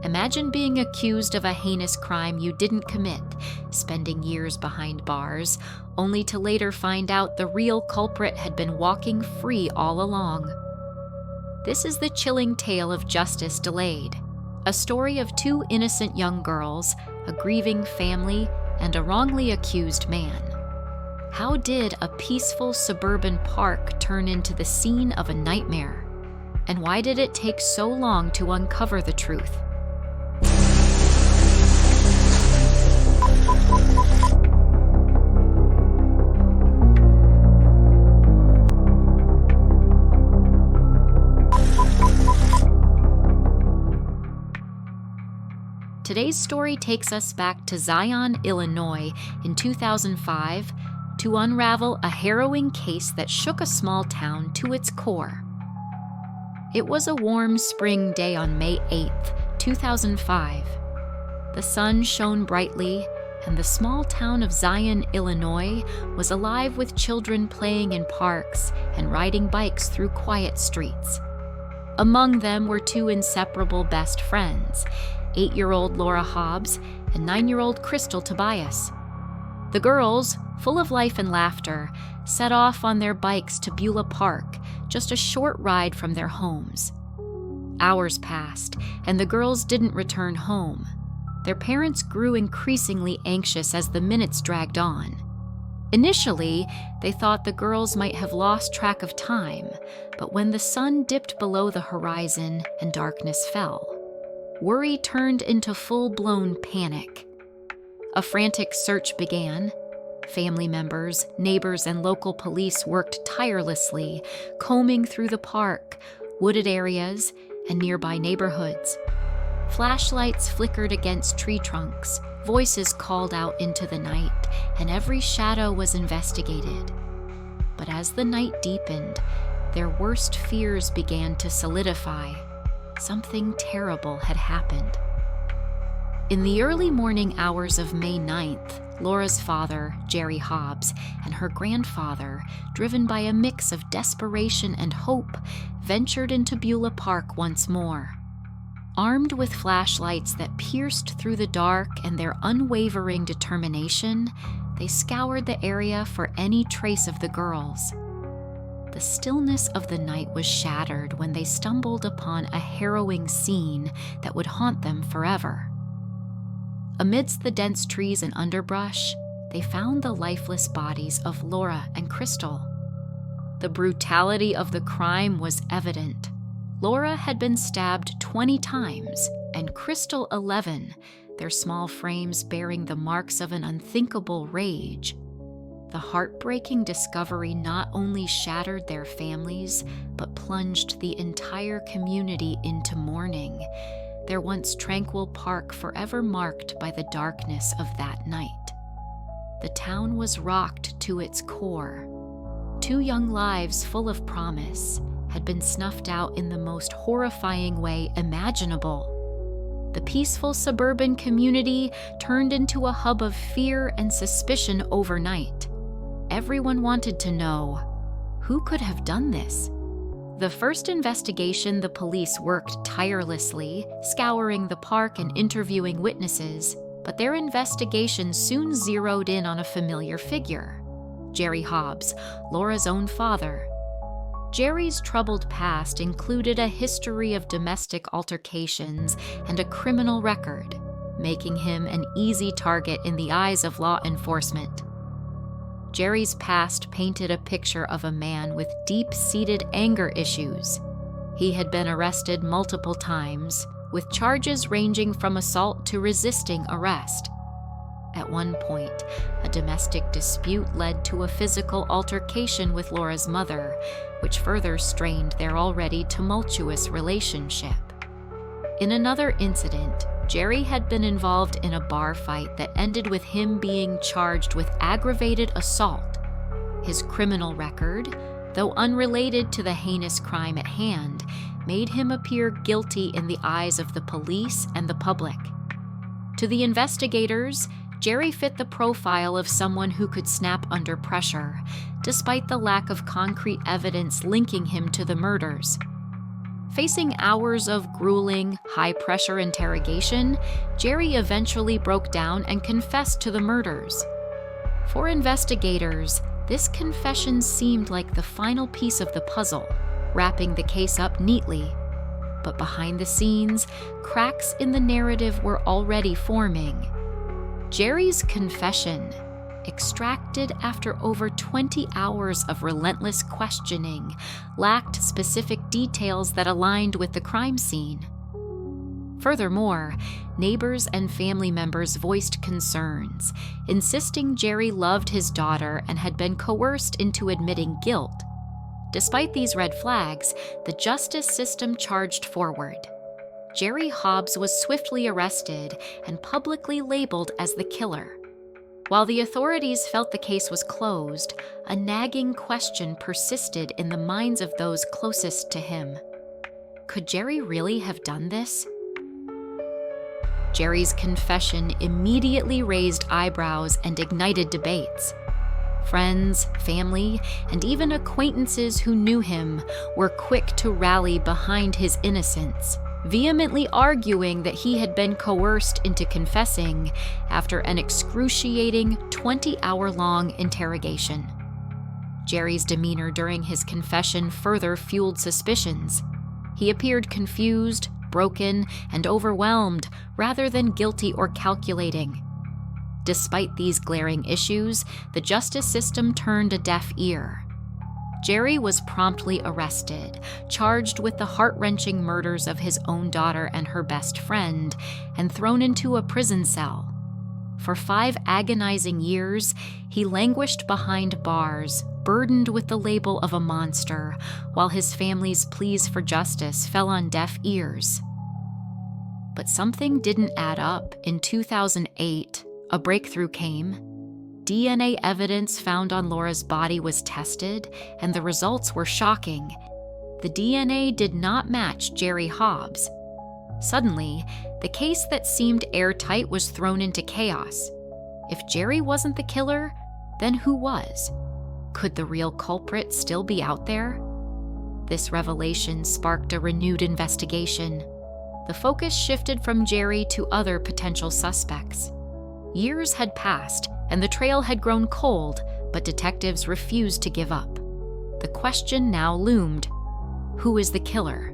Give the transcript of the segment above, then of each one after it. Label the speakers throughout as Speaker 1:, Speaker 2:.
Speaker 1: Imagine being accused of a heinous crime you didn't commit, spending years behind bars, only to later find out the real culprit had been walking free all along. This is the chilling tale of justice delayed, a story of two innocent young girls, a grieving family, and a wrongly accused man. How did a peaceful suburban park turn into the scene of a nightmare? And why did it take so long to uncover the truth? Today's story takes us back to Zion, Illinois in 2005 to unravel a harrowing case that shook a small town to its core. It was a warm spring day on May 8th, 2005. The sun shone brightly, and the small town of Zion, Illinois was alive with children playing in parks and riding bikes through quiet streets. Among them were two inseparable best friends, 8-year-old Laura Hobbs and 9-year-old Crystal Tobias. The girls, full of life and laughter, set off on their bikes to Beulah Park, just a short ride from their homes. Hours passed, and the girls didn't return home. Their parents grew increasingly anxious as the minutes dragged on. Initially, they thought the girls might have lost track of time, but when the sun dipped below the horizon and darkness fell, worry turned into full-blown panic. A frantic search began. Family members, neighbors, and local police worked tirelessly, combing through the park, wooded areas, and nearby neighborhoods. Flashlights flickered against tree trunks, voices called out into the night, and every shadow was investigated. But as the night deepened, their worst fears began to solidify. Something terrible had happened. In the early morning hours of May 9th, Laura's father, Jerry Hobbs, and her grandfather, driven by a mix of desperation and hope, ventured into Beulah Park once more. Armed with flashlights that pierced through the dark and their unwavering determination, they scoured the area for any trace of the girls. The stillness of the night was shattered when they stumbled upon a harrowing scene that would haunt them forever. Amidst the dense trees and underbrush, they found the lifeless bodies of Laura and Crystal. The brutality of the crime was evident. Laura had been stabbed 20 times, and Crystal 11, their small frames bearing the marks of an unthinkable rage. The heartbreaking discovery not only shattered their families, but plunged the entire community into mourning, their once tranquil park forever marked by the darkness of that night. The town was rocked to its core. 2 young lives full of promise had been snuffed out in the most horrifying way imaginable. The peaceful suburban community turned into a hub of fear and suspicion overnight. Everyone wanted to know, who could have done this? The first investigation, the police worked tirelessly, scouring the park and interviewing witnesses, but their investigation soon zeroed in on a familiar figure, Jerry Hobbs, Laura's own father. Jerry's troubled past included a history of domestic altercations and a criminal record, making him an easy target in the eyes of law enforcement. Jerry's past painted a picture of a man with deep-seated anger issues. He had been arrested multiple times, with charges ranging from assault to resisting arrest. At one point, a domestic dispute led to a physical altercation with Laura's mother, which further strained their already tumultuous relationship. In another incident, Jerry had been involved in a bar fight that ended with him being charged with aggravated assault. His criminal record, though unrelated to the heinous crime at hand, made him appear guilty in the eyes of the police and the public. To the investigators, Jerry fit the profile of someone who could snap under pressure, despite the lack of concrete evidence linking him to the murders. Facing hours of grueling, high-pressure interrogation, Jerry eventually broke down and confessed to the murders. For investigators, this confession seemed like the final piece of the puzzle, wrapping the case up neatly. But behind the scenes, cracks in the narrative were already forming. Jerry's confession, extracted after over 20 hours of relentless questioning, lacked specific details that aligned with the crime scene. Furthermore, neighbors and family members voiced concerns, insisting Jerry loved his daughter and had been coerced into admitting guilt. Despite these red flags, the justice system charged forward. Jerry Hobbs was swiftly arrested and publicly labeled as the killer. While the authorities felt the case was closed, a nagging question persisted in the minds of those closest to him. Could Jerry really have done this? Jerry's confession immediately raised eyebrows and ignited debates. Friends, family, and even acquaintances who knew him were quick to rally behind his innocence, vehemently arguing that he had been coerced into confessing after an excruciating 20-hour-long interrogation. Jerry's demeanor during his confession further fueled suspicions. He appeared confused, broken, and overwhelmed rather than guilty or calculating. Despite these glaring issues, the justice system turned a deaf ear. Jerry was promptly arrested, charged with the heart-wrenching murders of his own daughter and her best friend, and thrown into a prison cell. For 5 agonizing years, he languished behind bars, burdened with the label of a monster, while his family's pleas for justice fell on deaf ears. But something didn't add up. In 2008, a breakthrough came. DNA evidence found on Laura's body was tested, and the results were shocking. The DNA did not match Jerry Hobbs. Suddenly, the case that seemed airtight was thrown into chaos. If Jerry wasn't the killer, then who was? Could the real culprit still be out there? This revelation sparked a renewed investigation. The focus shifted from Jerry to other potential suspects. Years had passed, and the trail had grown cold, but detectives refused to give up. The question now loomed: who is the killer?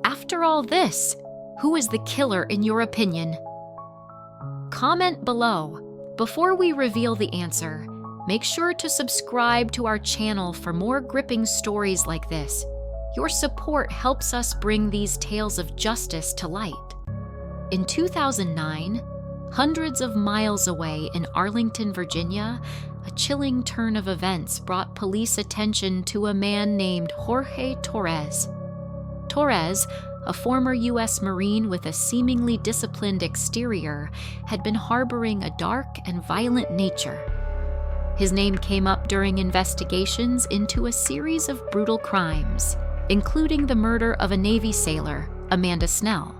Speaker 1: After all this, who is the killer in your opinion? Comment below. Before we reveal the answer, make sure to subscribe to our channel for more gripping stories like this. Your support helps us bring these tales of justice to light. In 2009, hundreds of miles away in Arlington, Virginia, a chilling turn of events brought police attention to a man named Jorge Torres. Torres, a former U.S. Marine with a seemingly disciplined exterior, had been harboring a dark and violent nature. His name came up during investigations into a series of brutal crimes, including the murder of a Navy sailor, Amanda Snell.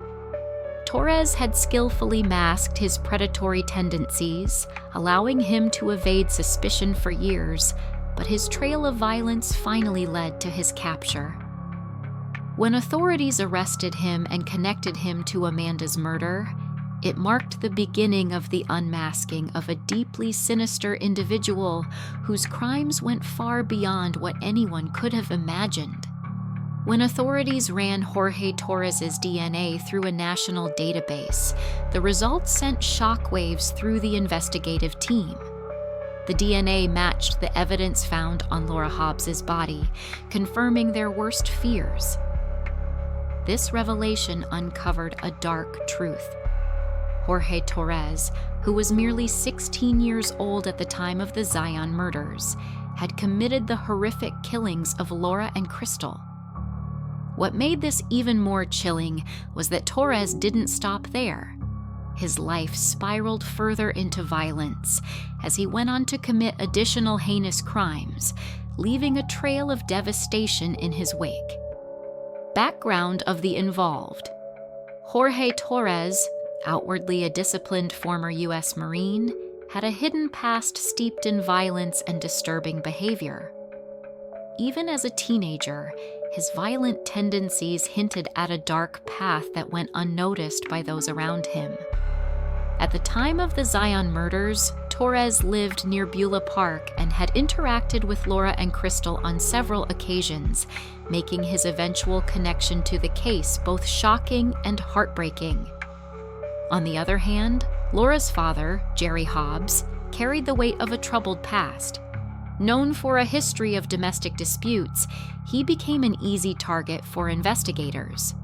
Speaker 1: Torres had skillfully masked his predatory tendencies, allowing him to evade suspicion for years, but his trail of violence finally led to his capture. When authorities arrested him and connected him to Amanda's murder, it marked the beginning of the unmasking of a deeply sinister individual whose crimes went far beyond what anyone could have imagined. When authorities ran Jorge Torres' DNA through a national database, the results sent shockwaves through the investigative team. The DNA matched the evidence found on Laura Hobbs' body, confirming their worst fears. This revelation uncovered a dark truth. Jorge Torres, who was merely 16 years old at the time of the Zion murders, had committed the horrific killings of Laura and Crystal. What made this even more chilling was that Torres didn't stop there. His life spiraled further into violence as he went on to commit additional heinous crimes, leaving a trail of devastation in his wake. Background of the involved: Jorge Torres, outwardly a disciplined former U.S. Marine, had a hidden past steeped in violence and disturbing behavior. Even as a teenager, his violent tendencies hinted at a dark path that went unnoticed by those around him. At the time of the Zion murders, Torres lived near Beulah Park and had interacted with Laura and Crystal on several occasions, making his eventual connection to the case both shocking and heartbreaking. On the other hand, Laura's father, Jerry Hobbs, carried the weight of a troubled past. Known for a history of domestic disputes, he became an easy target for investigators.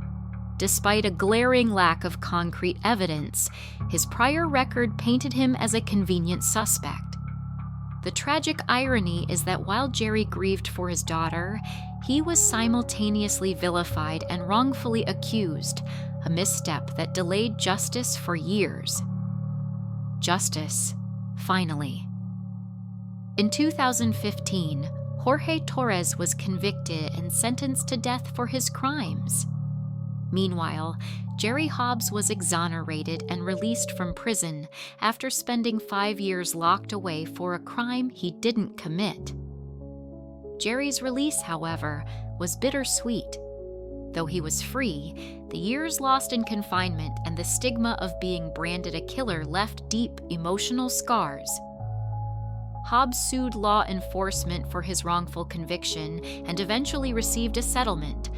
Speaker 1: Despite a glaring lack of concrete evidence, his prior record painted him as a convenient suspect. The tragic irony is that while Jerry grieved for his daughter, he was simultaneously vilified and wrongfully accused, a misstep that delayed justice for years. Justice, finally. In 2015, Jorge Torres was convicted and sentenced to death for his crimes. Meanwhile, Jerry Hobbs was exonerated and released from prison after spending 5 years locked away for a crime he didn't commit. Jerry's release, however, was bittersweet. Though he was free, the years lost in confinement and the stigma of being branded a killer left deep emotional scars. Hobbs sued law enforcement for his wrongful conviction and eventually received a settlement,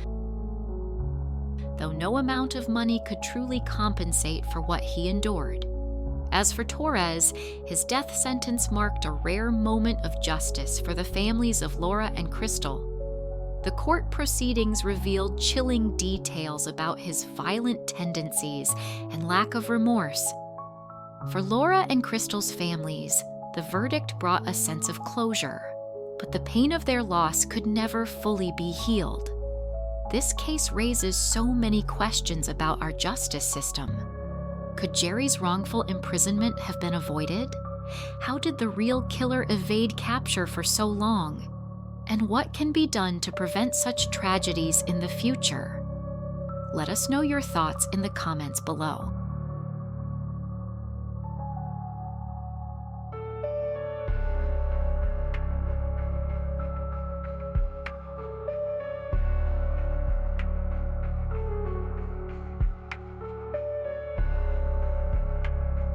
Speaker 1: though no amount of money could truly compensate for what he endured. As for Torres, his death sentence marked a rare moment of justice for the families of Laura and Crystal. The court proceedings revealed chilling details about his violent tendencies and lack of remorse. For Laura and Crystal's families, the verdict brought a sense of closure, but the pain of their loss could never fully be healed. This case raises so many questions about our justice system. Could Jerry's wrongful imprisonment have been avoided? How did the real killer evade capture for so long? And what can be done to prevent such tragedies in the future? Let us know your thoughts in the comments below.